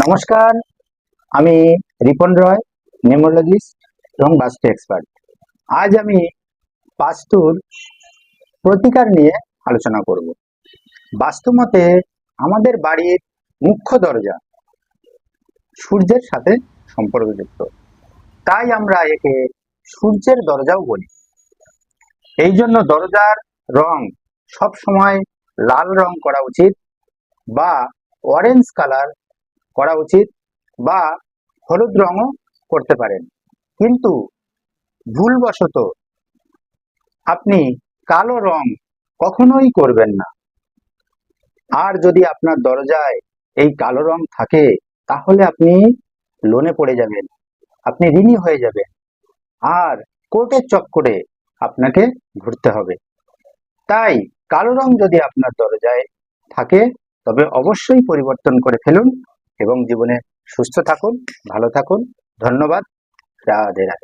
নমস্কার, আমি রিপন রয়, নিউমোলজিস্ট এবং বাস্তু এক্সপার্ট। আজ আমি বাস্তুর প্রতিকার নিয়ে আলোচনা করব। বাস্তু মতে আমাদের বাড়ির মুখ্য দরজা সূর্যের সাথে সম্পর্কযুক্ত, তাই আমরা একে সূর্যের দরজাও বলি। এই জন্য দরজার রং সব সময় লাল রং করা উচিত বা অরেঞ্জ কালার করা উচিত বা হলুদ রঙও করতে পারেন, কিন্তু ভুলবশত আপনি কালো রং কখনোই করবেন না। আর যদি আপনার দরজায় এই কালো রং থাকে তাহলে আপনি লোনে পড়ে যাবেন, আপনি ঋণী হয়ে যাবেন, আর কোর্টের চক্করে আপনাকে ঘুরতে হবে। তাই কালো রং যদি আপনার দরজায় থাকে তবে অবশ্যই পরিবর্তন করে ফেলুন এবং জীবনে সুস্থ থাকুন, ভালো থাকুন। ধন্যবাদ। রাধে রাধে।